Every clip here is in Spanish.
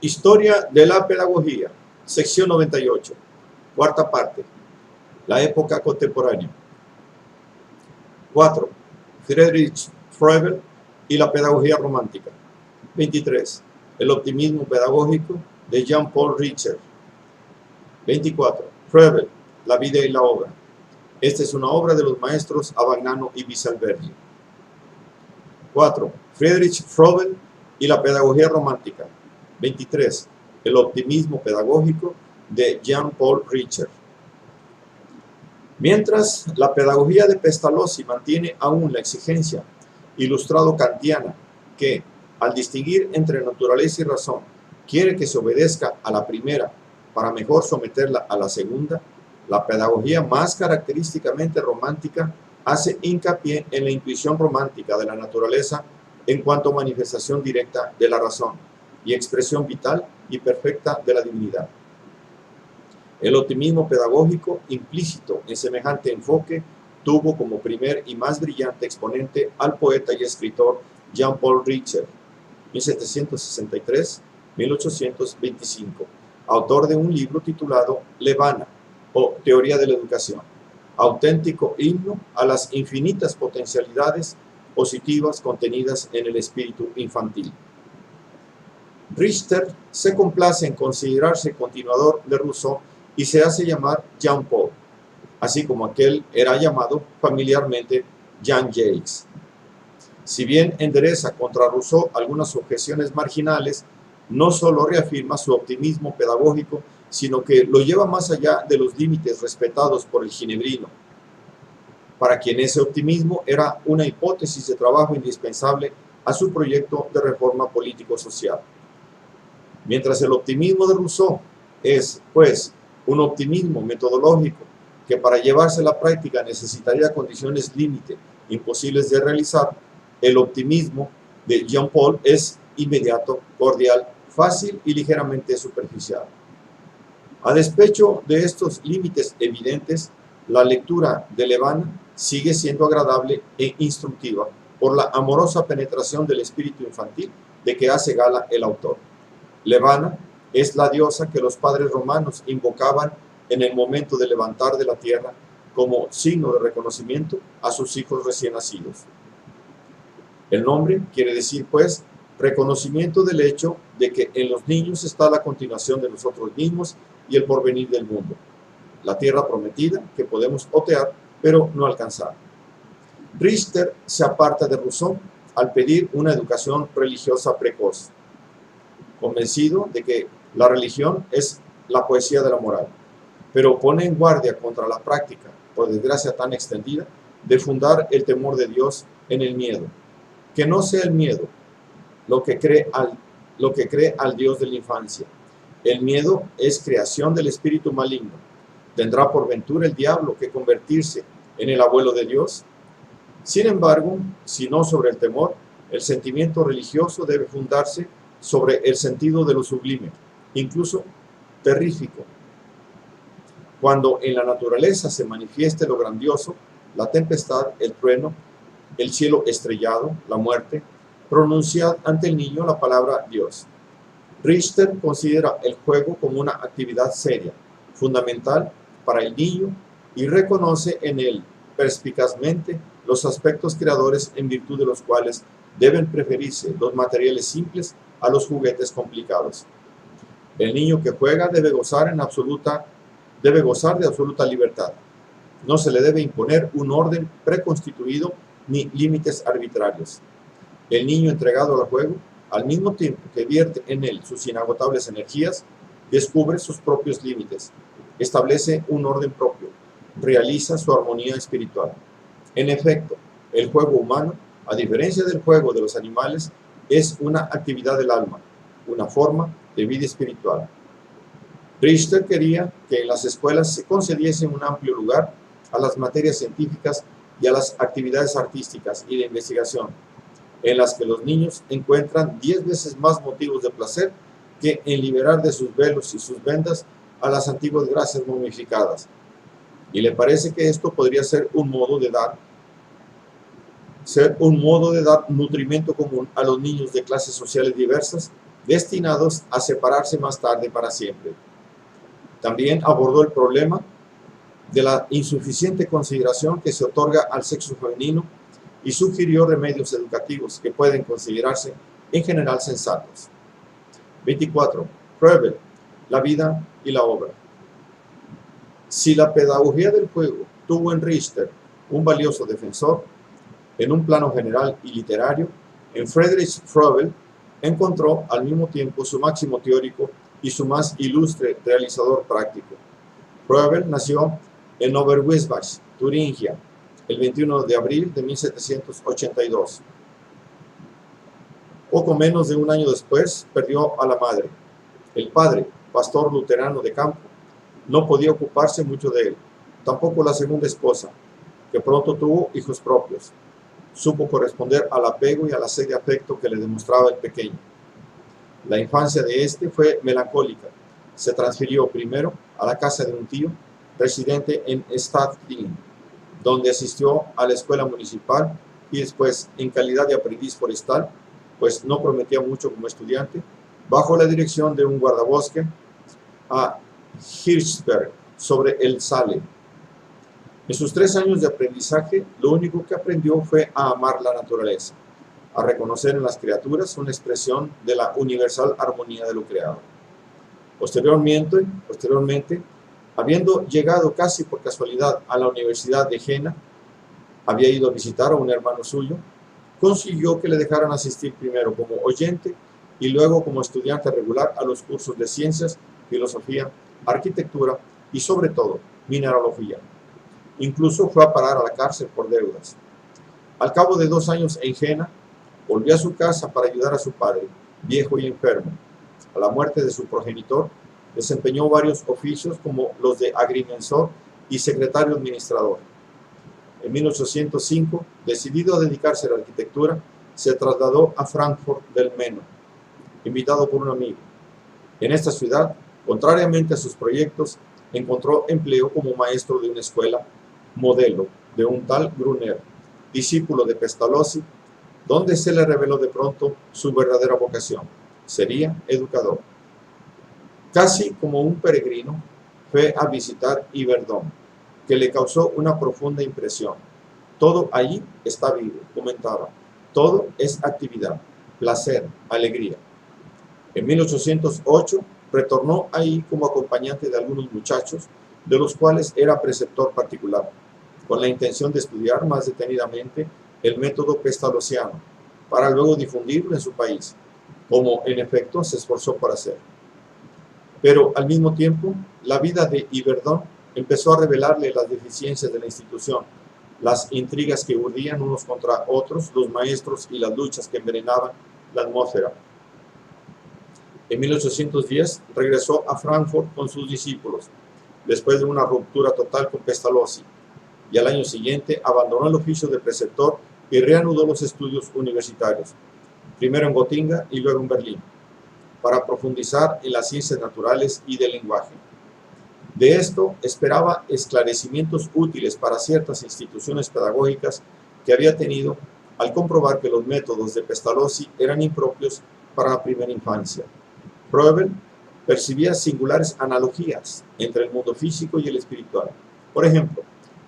Historia de la pedagogía, sección 98, cuarta parte, la época contemporánea. 4. Friedrich Froebel y la pedagogía romántica. 23. El optimismo pedagógico de Jean-Paul Richter. 24. Froebel, la vida y la obra. Esta es una obra de los maestros Abagnano y Bisalbergi. 4. Friedrich Froebel y la pedagogía romántica. 23. El optimismo pedagógico de Jean-Paul Richter. Mientras la pedagogía de Pestalozzi mantiene aún la exigencia ilustrado-kantiana que, al distinguir entre naturaleza y razón, quiere que se obedezca a la primera para mejor someterla a la segunda, la pedagogía más característicamente romántica hace hincapié en la intuición romántica de la naturaleza en cuanto a manifestación directa de la razón y expresión vital y perfecta de la divinidad. El optimismo pedagógico implícito en semejante enfoque tuvo como primer y más brillante exponente al poeta y escritor Jean-Paul Richter, 1763-1825, autor de un libro titulado Levana, o Teoría de la Educación, auténtico himno a las infinitas potencialidades positivas contenidas en el espíritu infantil. Richter se complace en considerarse continuador de Rousseau y se hace llamar Jean-Paul, así como aquel era llamado familiarmente Jean-Jacques. Si bien endereza contra Rousseau algunas objeciones marginales, no solo reafirma su optimismo pedagógico, sino que lo lleva más allá de los límites respetados por el ginebrino, para quien ese optimismo era una hipótesis de trabajo indispensable a su proyecto de reforma político-social. Mientras el optimismo de Rousseau es, pues, un optimismo metodológico que para llevarse a la práctica necesitaría condiciones límite imposibles de realizar, el optimismo de Jean-Paul es inmediato, cordial, fácil y ligeramente superficial. A despecho de estos límites evidentes, la lectura de Levana sigue siendo agradable e instructiva por la amorosa penetración del espíritu infantil de que hace gala el autor. Levana es la diosa que los padres romanos invocaban en el momento de levantar de la tierra como signo de reconocimiento a sus hijos recién nacidos. El nombre quiere decir, pues, reconocimiento del hecho de que en los niños está la continuación de nosotros mismos y el porvenir del mundo, la tierra prometida que podemos otear pero no alcanzar. Richter se aparta de Rousseau al pedir una educación religiosa precoz, convencido de que la religión es la poesía de la moral, pero pone en guardia contra la práctica, por desgracia tan extendida, de fundar el temor de Dios en el miedo, que no sea el miedo lo que cree al Dios de la infancia. El miedo es creación del espíritu maligno. ¿Tendrá por ventura el diablo que convertirse en el abuelo de Dios? Sin embargo, si no sobre el temor, el sentimiento religioso debe fundarse sobre el sentido de lo sublime, incluso terrífico. Cuando en la naturaleza se manifieste lo grandioso, la tempestad, el trueno, el cielo estrellado, la muerte, pronunciad ante el niño la palabra Dios. Richter considera el juego como una actividad seria, fundamental para el niño y reconoce en él perspicazmente los aspectos creadores en virtud de los cuales deben preferirse los materiales simples a los juguetes complicados. El niño que juega debe gozar de absoluta libertad. No se le debe imponer un orden preconstituido ni límites arbitrarios. El niño entregado al juego, al mismo tiempo que vierte en él sus inagotables energías, descubre sus propios límites, establece un orden propio, realiza su armonía espiritual. En efecto, el juego humano, a diferencia del juego de los animales, es una actividad del alma, una forma de vida espiritual. Richter quería que en las escuelas se concediese un amplio lugar a las materias científicas y a las actividades artísticas y de investigación, en las que los niños encuentran 10 veces más motivos de placer que en liberar de sus velos y sus vendas a las antiguas gracias momificadas. Y le parece que esto podría ser un modo de dar nutrimento común a los niños de clases sociales diversas destinados a separarse más tarde para siempre. También abordó el problema de la insuficiente consideración que se otorga al sexo femenino y sugirió remedios educativos que pueden considerarse en general sensatos. 24. Froebel, la vida y la obra. Si la pedagogía del juego tuvo en Richter un valioso defensor, en un plano general y literario, en Friedrich Froebel encontró al mismo tiempo su máximo teórico y su más ilustre realizador práctico. Froebel nació en Oberwisbach, Turingia, el 21 de abril de 1782. Poco menos de un año después perdió a la madre. El padre, pastor luterano de campo, no podía ocuparse mucho de él, tampoco la segunda esposa, que pronto tuvo hijos propios. Supo corresponder al apego y a la sed de afecto que le demostraba el pequeño. La infancia de este fue melancólica. Se transfirió primero a la casa de un tío, residente en Stadtling, donde asistió a la escuela municipal y después, en calidad de aprendiz forestal, pues no prometía mucho como estudiante, bajo la dirección de un guardabosque, a Hirschberg, sobre el Saale. En sus 3 años de aprendizaje, lo único que aprendió fue a amar la naturaleza, a reconocer en las criaturas una expresión de la universal armonía de lo creado. Posteriormente, habiendo llegado casi por casualidad a la Universidad de Jena, había ido a visitar a un hermano suyo, consiguió que le dejaran asistir primero como oyente y luego como estudiante regular a los cursos de ciencias, filosofía, arquitectura y sobre todo mineralogía. Incluso fue a parar a la cárcel por deudas. Al cabo de 2 años en Jena, volvió a su casa para ayudar a su padre, viejo y enfermo. A la muerte de su progenitor, desempeñó varios oficios como los de agrimensor y secretario administrador. En 1805, decidido a dedicarse a la arquitectura, se trasladó a Frankfurt del Meno, invitado por un amigo. En esta ciudad, contrariamente a sus proyectos, encontró empleo como maestro de una escuela modelo de un tal Brunner, discípulo de Pestalozzi, donde se le reveló de pronto su verdadera vocación: sería educador. Casi como un peregrino, fue a visitar Yverdon, que le causó una profunda impresión. Todo allí está vivo, comentaba. Todo es actividad, placer, alegría. En 1808 retornó ahí como acompañante de algunos muchachos, de los cuales era preceptor particular, con la intención de estudiar más detenidamente el método pestalozziano, para luego difundirlo en su país, como en efecto se esforzó por hacer. Pero al mismo tiempo, la vida de Yverdon empezó a revelarle las deficiencias de la institución, las intrigas que urdían unos contra otros, los maestros y las luchas que envenenaban la atmósfera. En 1810 regresó a Frankfurt con sus discípulos, después de una ruptura total con Pestalozzi, y al año siguiente abandonó el oficio de preceptor y reanudó los estudios universitarios, primero en Gotinga y luego en Berlín, para profundizar en las ciencias naturales y del lenguaje. De esto esperaba esclarecimientos útiles para ciertas instituciones pedagógicas que había tenido al comprobar que los métodos de Pestalozzi eran impropios para la primera infancia. Froebel percibía singulares analogías entre el mundo físico y el espiritual. Por ejemplo,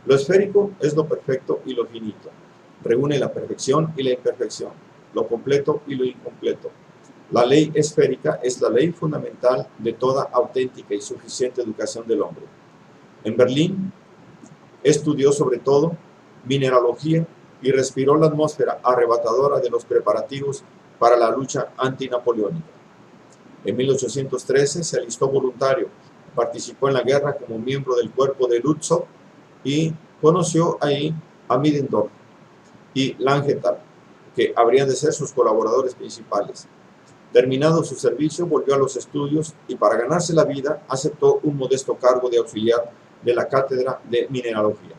lo esférico es lo perfecto y lo finito. Reúne la perfección y la imperfección, lo completo y lo incompleto. La ley esférica es la ley fundamental de toda auténtica y suficiente educación del hombre. En Berlín estudió sobre todo mineralogía y respiró la atmósfera arrebatadora de los preparativos para la lucha antinapoleónica. En 1813 se alistó voluntario, participó en la guerra como miembro del cuerpo de Lützow y conoció ahí a Middendorf y Langenthal, que habrían de ser sus colaboradores principales. Terminado su servicio, volvió a los estudios y para ganarse la vida aceptó un modesto cargo de auxiliar de la cátedra de mineralogía.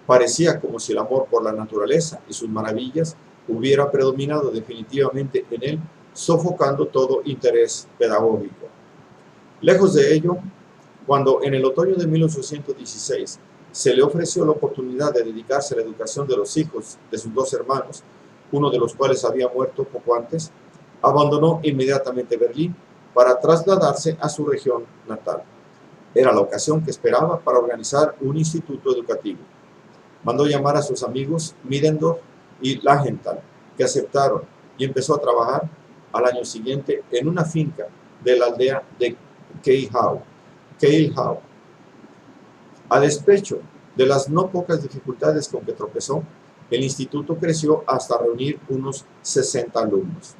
Parecía como si el amor por la naturaleza y sus maravillas hubiera predominado definitivamente en él, sofocando todo interés pedagógico. Lejos de ello, cuando en el otoño de 1816 se le ofreció la oportunidad de dedicarse a la educación de los hijos de sus 2 hermanos, uno de los cuales había muerto poco antes, abandonó inmediatamente Berlín para trasladarse a su región natal. Era la ocasión que esperaba para organizar un instituto educativo. Mandó llamar a sus amigos Middendorf y Langenthal, que aceptaron, y empezó a trabajar al año siguiente en una finca de la aldea de Keilhau. A despecho de las no pocas dificultades con que tropezó, el instituto creció hasta reunir unos 60 alumnos.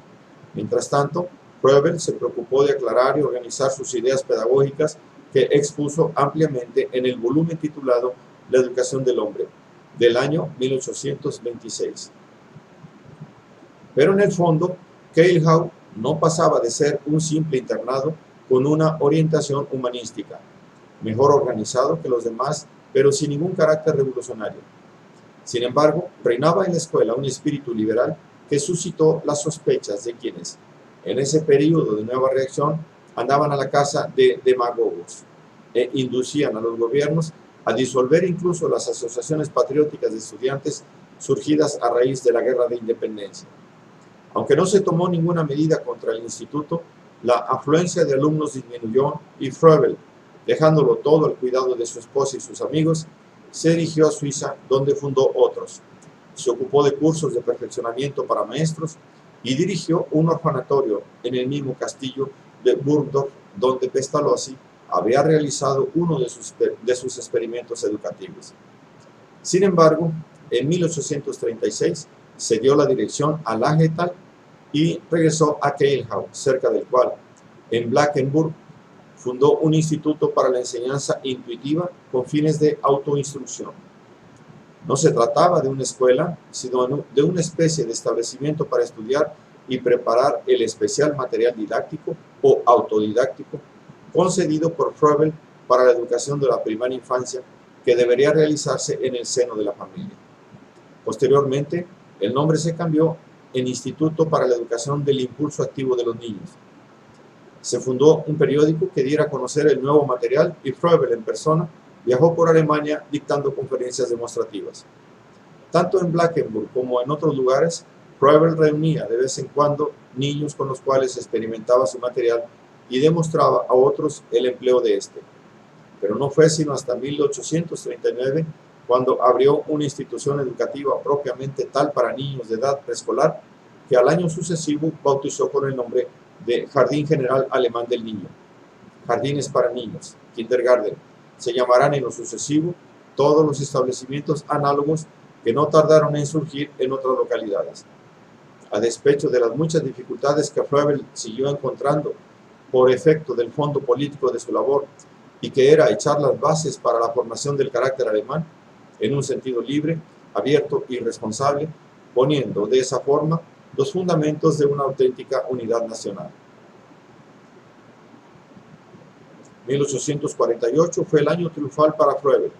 Mientras tanto, Froebel se preocupó de aclarar y organizar sus ideas pedagógicas que expuso ampliamente en el volumen titulado La educación del hombre, del año 1826. Pero en el fondo, Keilhau no pasaba de ser un simple internado con una orientación humanística, mejor organizado que los demás, pero sin ningún carácter revolucionario. Sin embargo, reinaba en la escuela un espíritu liberal que suscitó las sospechas de quienes, en ese periodo de nueva reacción, andaban a la caza de demagogos e inducían a los gobiernos a disolver incluso las asociaciones patrióticas de estudiantes surgidas a raíz de la Guerra de Independencia. Aunque no se tomó ninguna medida contra el instituto, la afluencia de alumnos disminuyó y Froebel, dejándolo todo al cuidado de su esposa y sus amigos, se dirigió a Suiza, donde fundó otros. Se ocupó de cursos de perfeccionamiento para maestros y dirigió un orfanatorio en el mismo castillo de Burgdorf, donde Pestalozzi había realizado uno de sus experimentos educativos. Sin embargo, en 1836 se dio la dirección a Langenthal y regresó a Keilhau, cerca del cual, en Blankenburg, fundó un instituto para la enseñanza intuitiva con fines de autoinstrucción. No se trataba de una escuela, sino de una especie de establecimiento para estudiar y preparar el especial material didáctico o autodidáctico concedido por Froebel para la educación de la primera infancia, que debería realizarse en el seno de la familia. Posteriormente, el nombre se cambió en Instituto para la Educación del Impulso Activo de los Niños. Se fundó un periódico que diera a conocer el nuevo material y Froebel en persona viajó por Alemania dictando conferencias demostrativas. Tanto en Blankenburg como en otros lugares, Froebel reunía de vez en cuando niños con los cuales experimentaba su material y demostraba a otros el empleo de este. Pero no fue sino hasta 1839 cuando abrió una institución educativa propiamente tal para niños de edad preescolar, que al año sucesivo bautizó con el nombre de Jardín General Alemán del Niño. Jardines para niños, Kindergarten, se llamarán en lo sucesivo todos los establecimientos análogos que no tardaron en surgir en otras localidades. A despecho de las muchas dificultades que Froebel siguió encontrando por efecto del fondo político de su labor, y que era echar las bases para la formación del carácter alemán, en un sentido libre, abierto y responsable, poniendo de esa forma los fundamentos de una auténtica unidad nacional. 1848 fue el año triunfal para Froebel.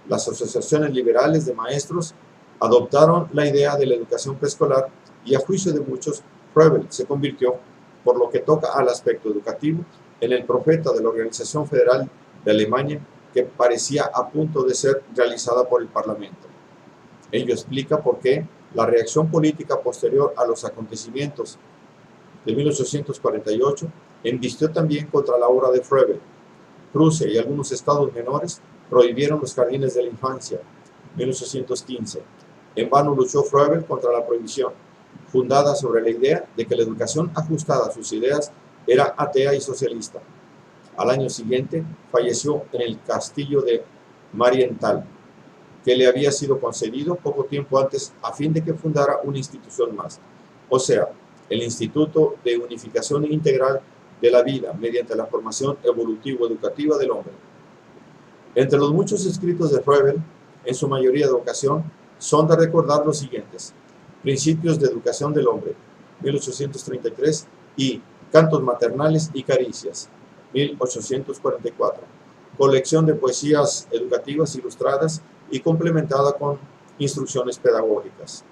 Las asociaciones liberales de maestros adoptaron la idea de la educación preescolar y, a juicio de muchos, Froebel se convirtió, por lo que toca al aspecto educativo, en el profeta de la Organización Federal de Alemania, que parecía a punto de ser realizada por el Parlamento. Ello explica por qué la reacción política posterior a los acontecimientos de 1848 embistió también contra la obra de Froebel. Prusia y algunos estados menores prohibieron los jardines de la infancia, 1815. En vano luchó Froebel contra la prohibición, fundada sobre la idea de que la educación ajustada a sus ideas era atea y socialista. Al año siguiente falleció en el castillo de Marienthal, que le había sido concedido poco tiempo antes a fin de que fundara una institución más, o sea, el Instituto de Unificación Integral de la Vida mediante la formación evolutivo-educativa del hombre. Entre los muchos escritos de Froebel, en su mayoría de ocasión, son de recordar los siguientes: Principios de Educación del Hombre, 1833, y Cantos Maternales y Caricias, 1844, colección de poesías educativas ilustradas y complementada con instrucciones pedagógicas.